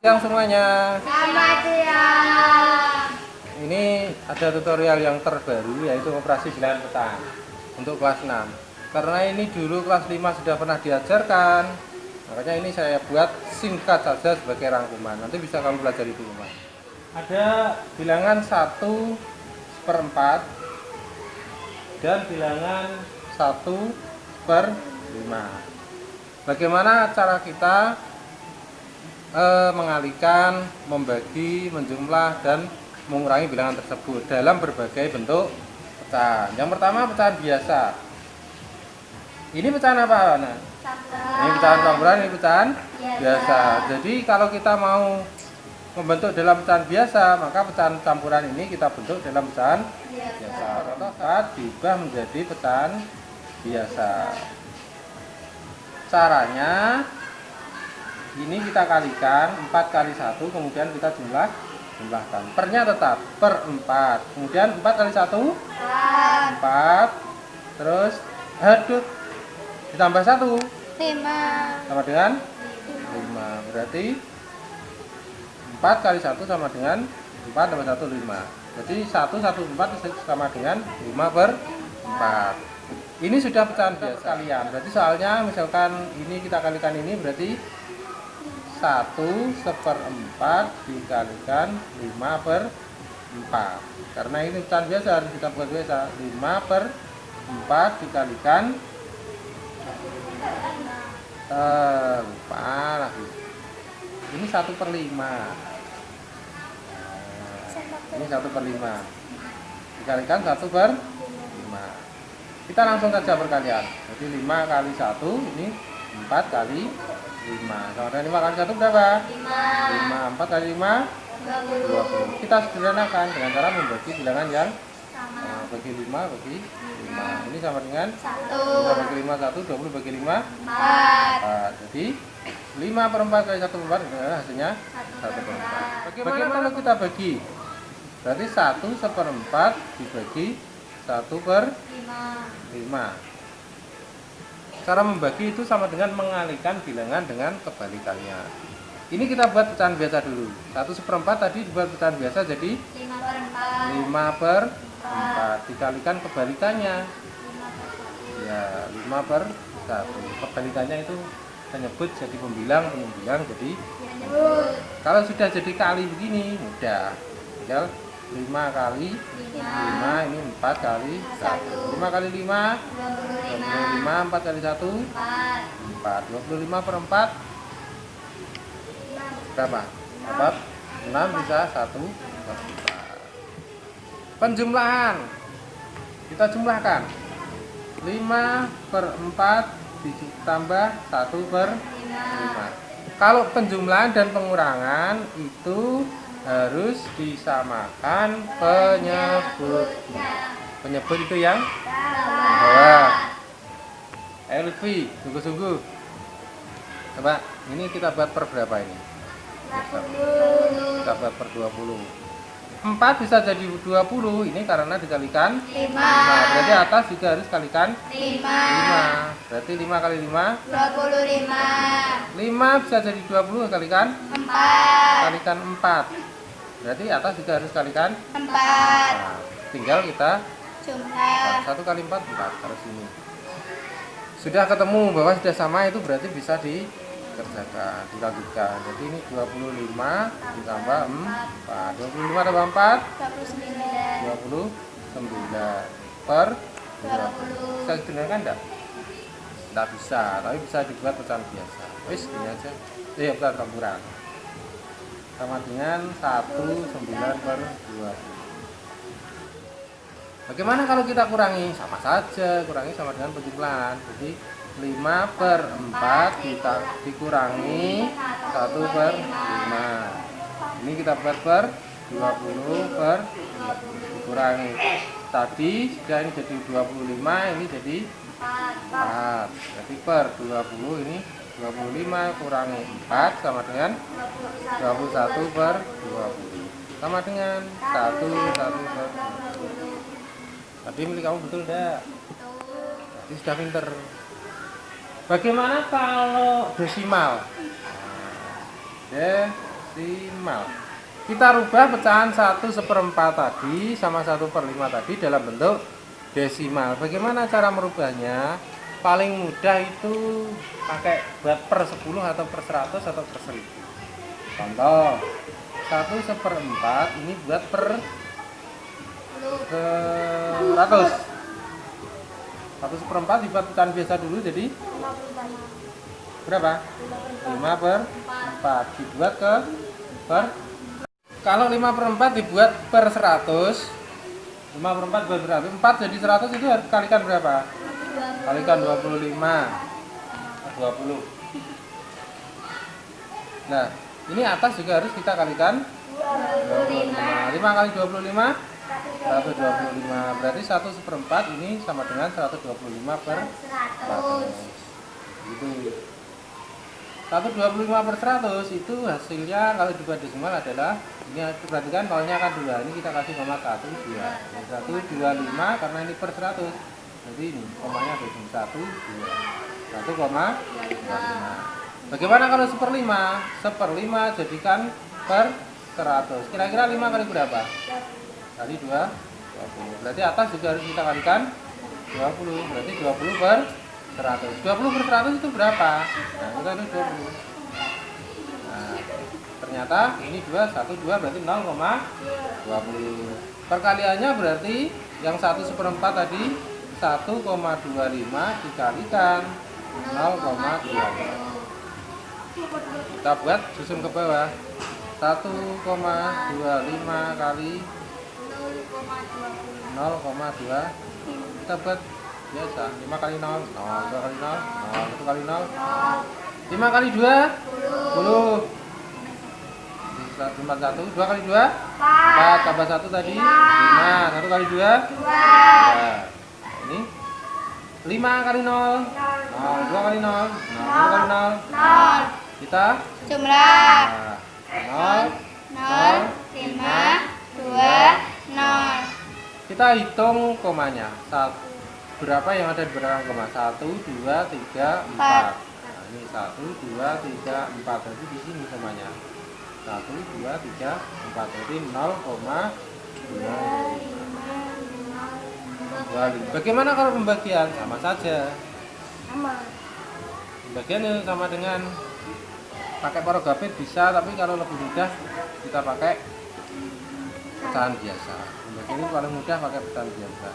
Yang semuanya, Selamat siang. ini ada tutorial yang terbaru yaitu operasi bilangan pecahan untuk kelas 6. Karena ini dulu kelas 5 sudah pernah diajarkan, makanya ini saya buat singkat saja sebagai rangkuman. Nanti bisa kamu pelajari di rumah. Ada bilangan 1/4 dan bilangan 1/5. Bagaimana cara kita mengalihkan, membagi, menjumlah, dan mengurangi bilangan tersebut dalam berbagai bentuk pecahan. Yang pertama pecahan biasa. Ini pecahan apa, Ana? Ini pecahan campuran, ini pecahan biasa. Jadi kalau kita mau membentuk dalam pecahan biasa, maka pecahan campuran ini kita bentuk dalam pecahan biasa. Contoh saat diubah menjadi pecahan biasa. Caranya ini kita kalikan 4 kali 1, kemudian kita jumlahkan. Pernya tetap per 4. Kemudian 4 kali 1 4. Terus hadut ditambah 1 5. sama dengan 5. Berarti 4 kali 1 sama dengan 4 tambah 1 5. Jadi 1/4 sama dengan 5/4. Ini sudah pecahan biasa kalian. Berarti soalnya misalkan ini kita kalikan ini berarti 1/4 dikalikan 5/4. Karena ini pecahan biasa harus kita buat biasa. 5/4 dikalikan lupa lagi. Ini 1/5. Ini 1/5 dikalikan 1/5. Kita langsung saja perkalian. Jadi 5 kali 1 ini 4 kali 5. Sama dengan 5 kali 1 berapa? 5. 4 kali 5 20. Kita sederhanakan dengan cara membagi bilangan yang bagi 5 bagi 5. Ini sama dengan 5 bagi 5 1, 20 bagi 5 4. Jadi 5/4 kali 1/4 adalah hasilnya 1/4. Bagaimana kalau kita bagi? Berarti 1/4 dibagi 1/5. Cara membagi itu sama dengan mengalihkan bilangan dengan kebalikannya. Ini kita buat pecahan biasa dulu. 1/4 tadi dibuat pecahan biasa jadi 5/4 dikalikan kebalikannya. Ya, 5/1. Kebalikannya itu penyebut jadi pembilang, penyembilang jadi kalau sudah jadi kali begini mudah. Tinggal 5 kali 5 ini 4 kali 1. 5 kali 5 25, 4 kali 1 4. 25/4 berapa? Dapat 6 bisa 1/4. Penjumlahan kita jumlahkan 5/4 ditambah 1/5. Kalau penjumlahan dan pengurangan itu harus disamakan penyebutnya. Penyebut itu yang bawah. Lutfi, sungguh-sungguh. Coba, ini kita buat per berapa ini? Kita buat per 20. 4 bisa jadi 20, ini karena dikalikan 5. Berarti atas juga harus kalikan 5. Berarti 5 kali 5 25. 5 bisa jadi 20 kalikan 4. Kalikan 4. Berarti atas juga harus kalikan 4. Nah, tinggal kita Jumlah 1 kali 4 4 harus ini. Sudah ketemu bahwa sudah sama, itu berarti bisa dikerjakan, dilanjutkan. Jadi ini 25 ditambah 4. 25 tambah 4 29. 29 per 20. Bisa digunakan enggak? Enggak bisa, tapi bisa dibuat pecahan biasa. Wis, ini aja. Pecahan campuran. Sama dengan 19/20. Bagaimana kalau kita kurangi? Sama saja, kurangi sama dengan penjumlahan. Jadi 5/4 dikurangi 1/5. Ini kita buat per 20/20 dikurangi. Tadi sudah ini jadi 25, ini jadi 4. Jadi per 20 ini 25 kurangi 4 sama dengan 21/20. Sama dengan 1/20. Tadi milik kamu betul enggak? Tadi sudah pinter. Bagaimana kalau desimal? Nah, desimal. Kita rubah pecahan 1/4 tadi sama 1/5 tadi dalam bentuk desimal. Bagaimana cara merubahnya? Paling mudah itu pakai buat per 10 atau per 100 atau per 1000. Contoh 1/4 ini buat per 100. 1/4 dibuat pecahan biasa dulu, jadi berapa? 5/4 dibuat ke per. Kalau 5/4 dibuat per 100, 5/4 buat 100, 4 jadi 100 itu harus kalikan berapa? Kalikan 25. 20. Nah, ini atas juga harus kita kalikan 25. 5 kali 25 125. Berarti 1/4 ini sama dengan 125/100. Gitu. 125/100 itu hasilnya kalau dibuat desimal adalah ini, perhatikan nolnya kan 2. Ini kita kasih koma 1 2. 125 karena ini per 100. Jadi ini komanya ada di 1 2. 1,25. Bagaimana kalau 1/5? 1/5 jadikan per 100. Kira-kira 5 kali berapa? Kali 2 20. Berarti atas juga harus kita kalikan 20. Berarti 20/100. 20/100 itu berapa? Nah, kita itu 20. Nah, ternyata ini 2 1 2 berarti 0,20. Perkaliannya berarti yang 1/4 tadi 1,25 dikalikan 0,20. Kita buat susun ke bawah. 1,25 kali 0,2. Kita buat biasa. 5 kali 0 0, 2 kali 0 0, 1 kali 0 5 kali 2 10. 1, 2 kali 2 4 tambah 1 tadi 5. 1 kali 2 2. Ini 5 kali 0 0, 2 kali 0 0, 1 kali 0 kita Jumlah 0 0, 5, 2, 0. kita hitung komanya. Berapa yang ada di belakang koma? 1 2 3 4. Nah, ini 1 2 3 4. Jadi di sini komanya 1 2 3 4. Jadi 0,25. Bagaimana kalau pembagian? Sama saja. Pembagian sama dengan pakai porogapit bisa, tapi kalau lebih mudah kita pakai pecahan biasa. Pembagian ini paling mudah pakai pecahan biasa.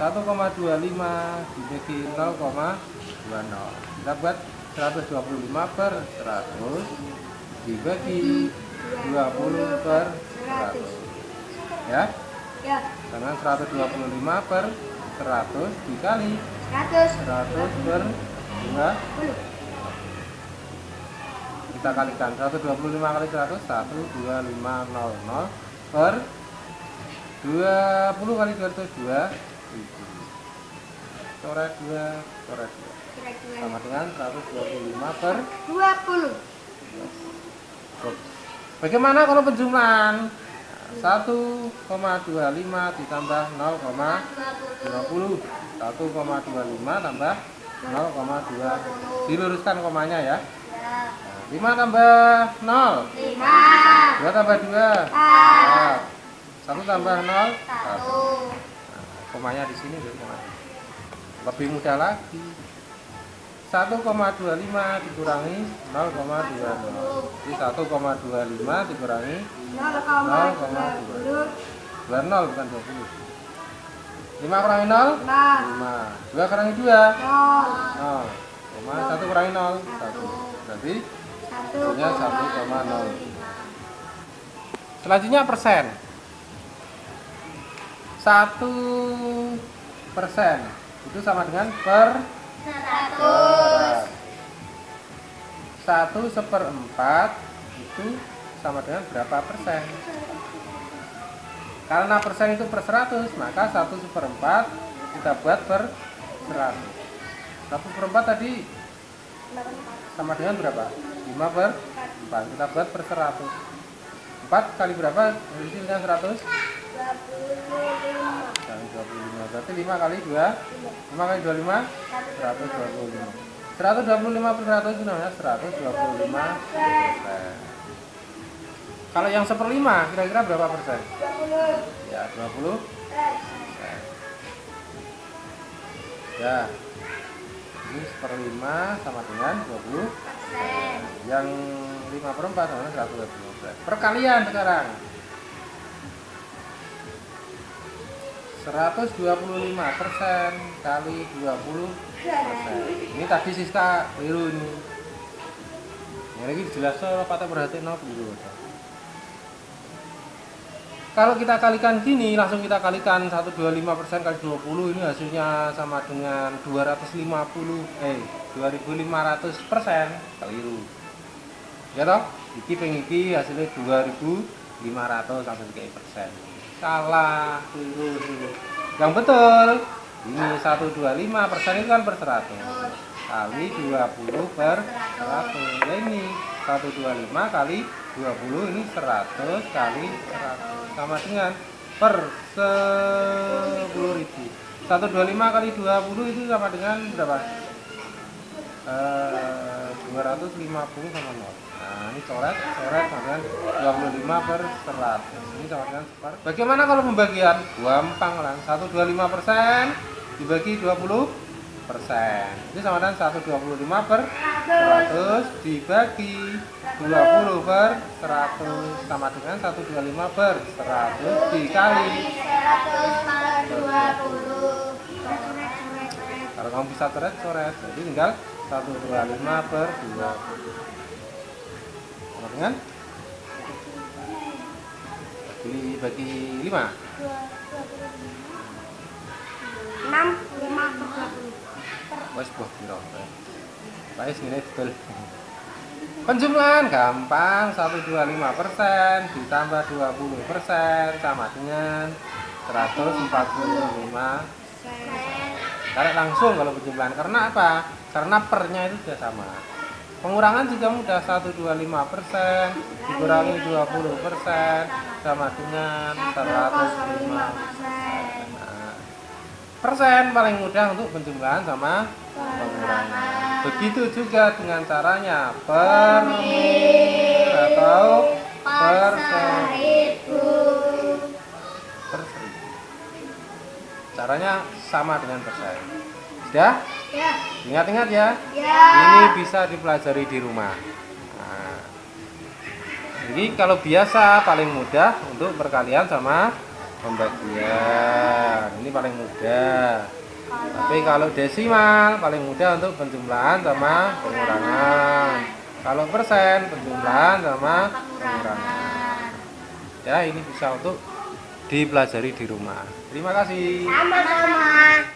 1,25 dibagi 0,20. Kita buat 125/100 dibagi 20/100. Ya? Ya, Dengan 125/100 dikali 100/20. Kita kalikan 125 kali 100 12500 per 20 kali 200 2 coret 2 sama dengan 125/20. Bagaimana kalau penjumlahan? 1,25 ditambah 0,20. 1,25 tambah 0,2. Diluruskan komanya ya. 5 tambah 0 5, 2 tambah 2 4, 1 tambah 0 1. 1. Komanya di sini lebih mudah lagi. 1,25 dikurangi 0,20. Jadi 1,25 dikurangi 0,20. 20 bukan 20. 5 kurangi 0 5. 2 kurangi 2 0. 1 kurangi 0 1. Berarti hasilnya 1,0. Selanjutnya persen. 1% itu sama dengan per 100. 1/4 itu sama dengan berapa persen? Karena persen itu per 100, maka 1/4 kita buat per 100. 1/4 tadi sama dengan berapa? 5/4. Kita buat per 100. 4 kali berapa? Berarti dengan 100? 25. Berarti 5 kali 2 5 kali 25 125. 125/100 itu namanya 125%. Kalau yang 1/5 kira-kira berapa persen? 20. Ya, 20 persen. Ya, ini 1/5 sama dengan 20 persen. Yang 5/4 sama dengan 1/20. Perkalian sekarang. 125% kali 20%. Ini tadi Siska keliru ini. Yang lagi dijelaskan Pak perhatiin dulu. Kalau kita kalikan gini, langsung kita kalikan 125% kali 20 ini hasilnya sama dengan 2500%, keliru. Ya toh? Iki pengiki hasilnya 2500 langsung kayak persen. Salah, keliru. Yang betul, ini 125% itu kan per 100 kali 20 per 100. Ya ini 125 kali 20 ini 100 kali 100 sama dengan per 10.000. 125 kali 20 itu sama dengan berapa? 250 sama 0. Nah, ini coret sama dengan 25 per 100. Ini sama dengan separuh. Bagaimana kalau pembagian? Gampang lah. 125% dibagi 20%. Ini sama dengan 125 per 100 dibagi 20 per 100 sama dengan 125 per 100 dikali 100 per 20. kalau kamu bisa coret, jadi tinggal 125 per 20 sama dengan bagi 5 6, 5 per 20. wes buah piro wes ini betul. Penjumlahan gampang, 125% ditambah 20% sama dengan 145. Tarik langsung kalau penjumlahan, karena apa? Karena pernya itu sudah sama. Pengurangan juga mudah, 125% dikurangi 20% sama dengan 105. Nah, persen paling mudah untuk penjumlahan sama pengurangan. Begitu juga dengan caranya per mil atau per 1000. Per 1000. Caranya sama dengan persen. Sudah? Ya. Ingat-ingat ya. Ya. Ini bisa dipelajari di rumah. Nah, jadi kalau biasa paling mudah untuk perkalian sama pembagian. Ini paling mudah. Tapi kalau desimal paling mudah untuk penjumlahan sama pengurangan. Kalau persen penjumlahan sama pengurangan. Ya, ini bisa untuk dipelajari di rumah. Terima kasih. Sama-sama.